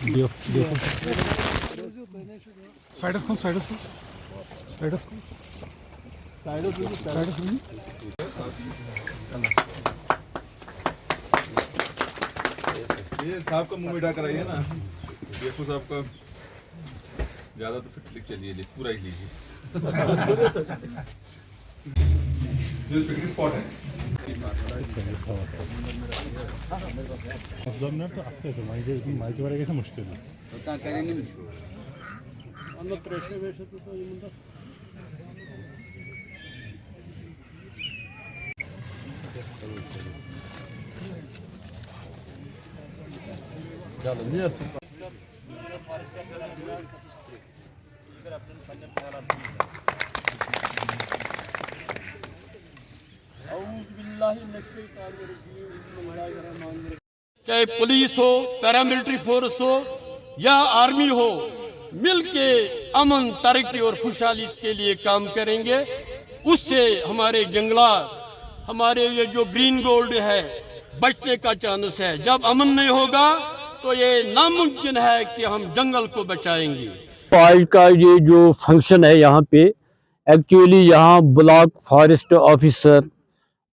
یہ صاحب کا منہ میٹھا کرائیے نا ڈیفو صاحب کا زیادہ تو پھر چلیے جی پورا ہی لیجیے جو پکنک اسپاٹ ہے مشکل چاہے پولیس ہو، پیراملٹری فورس ہو یا آرمی ہو، مل کے امن، ترقی اور خوشحالی کے لیے کام کریں گے. اس سے ہمارے جنگلات، ہمارے یہ جو گرین گولڈ ہے بچنے کا چانس ہے. جب امن نہیں ہوگا تو یہ ناممکن ہے کہ ہم جنگل کو بچائیں گے. آج کا یہ جو فنکشن ہے یہاں پہ ایکچولی یہاں بلاک فارسٹ آفیسر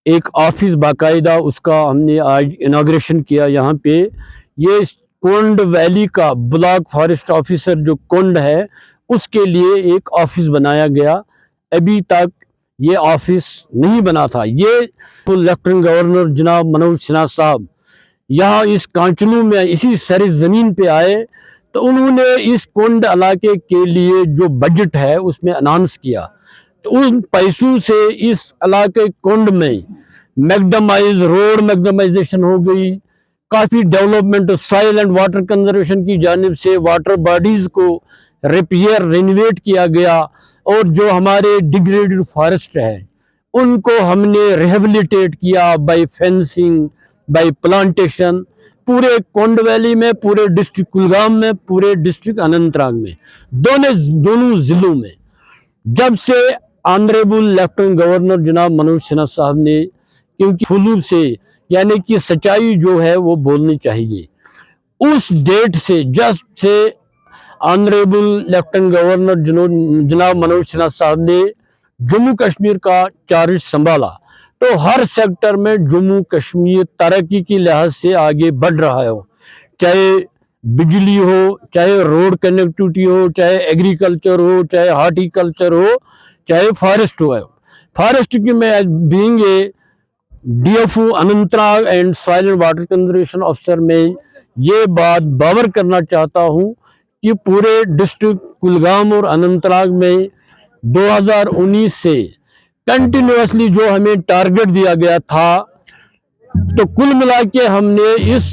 ایک آفس باقاعدہ اس کا ہم نے آج اناگریشن کیا. یہاں پہ یہ کونڈ ویلی کا بلاک فارسٹ آفیسر جو کونڈ ہے اس کے لیے ایک آفس بنایا گیا. ابھی تک یہ آفس نہیں بنا تھا. یہ لیفٹیننٹ گورنر جناب منوج سنہا صاحب یہاں اس کانچلو میں اسی سر زمین پہ آئے تو انہوں نے اس کونڈ علاقے کے لیے جو بجٹ ہے اس میں اناؤنس کیا. تو ان پیسوں سے اس علاقے کونڈ میں میکڈمائز روڈ میکڈمائزیشن ہو گئی. کافی development soil and water conservation کی جانب سے واٹر باڈیز کو ریپیئر رینویٹ کیا گیا. اور جو ہمارے ڈیگریڈڈ فارسٹ ہے ان کو ہم نے ریہیبلیٹیٹ کیا بائی فینسنگ، بائی پلانٹیشن، پورے کونڈ ویلی میں، پورے ڈسٹرکٹ کلگام میں، پورے ڈسٹرکٹ اننت ناگ میں، دونوں ضلعوں میں. جب سے آنریبل لیفٹیننٹ گورنر جناب منوج سنہا صاحب نے، کیونکہ فلو سے یعنی کہ سچائی جو ہے وہ بولنی چاہیے، اس ڈیٹ سے جب سے آنریبل لیفٹیننٹ گورنر جناب منوج سنہا صاحب نے جموں کشمیر کا چارج سنبھالا تو ہر سیکٹر میں جموں کشمیر ترقی کی لحاظ سے آگے بڑھ رہا ہے. چاہے بجلی ہو، چاہے روڈ کنیکٹیوٹی ہو، چاہے ایگریکلچر ہو، چاہے ہارٹی کلچر ہو، چاہے فارسٹ ہو. فارسٹ کی میں being A D F O Anantnag and soil and water conservation officer میں یہ بات باور کرنا چاہتا ہوں کہ پورے ڈسٹرکٹ کلگام اور اننت ناگ میں 2019 سے کنٹینیوسلی جو ہمیں ٹارگٹ دیا گیا تھا تو کل ملا کے ہم نے اس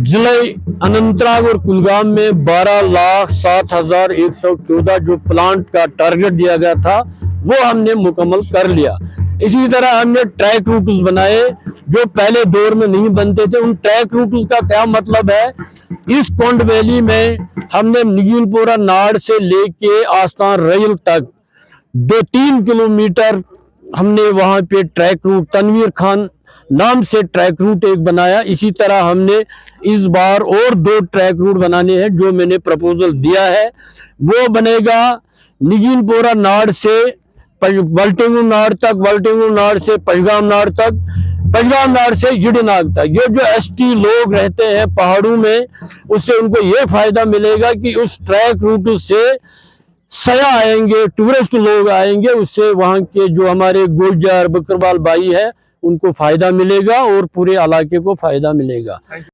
ضلع اننت ناگ اور کلگام میں 12,07,114 جو پلانٹ کا ٹارگٹ دیا گیا تھا وہ ہم نے مکمل کر لیا. اسی طرح ہم نے ٹریک روٹس بنائے جو پہلے دور میں نہیں بنتے تھے. ان ٹریک روٹس کا کیا مطلب ہے؟ اس کونڈ ویلی میں ہم نے نگین پورہ ناڑ سے لے کے آستان ریل تک 2-3 کلومیٹر ہم نے وہاں پہ ٹریک روٹ تنویر خان نام سے ٹریک روٹ ایک بنایا. اسی طرح ہم نے اس بار اور 2 ٹریک روٹ بنانے ہیں جو میں نے پرپوزل دیا ہے. وہ بنے گا نگین پورہ ناڑ سے ولٹنگو ناڑ تک، ولٹنگو ناڑ سے پچگام ناڑ تک، پچگام ناڑ سے جڑ ناگ تک. یہ جو ایس ٹی لوگ رہتے ہیں پہاڑوں میں اس سے ان کو یہ فائدہ ملے گا کہ اس ٹریک روٹ سے سیاح آئیں گے، ٹورسٹ لوگ آئیں گے. اس سے وہاں کے جو ہمارے گوجر بکروال بھائی ہیں ان کو فائدہ ملے گا اور پورے علاقے کو فائدہ ملے گا.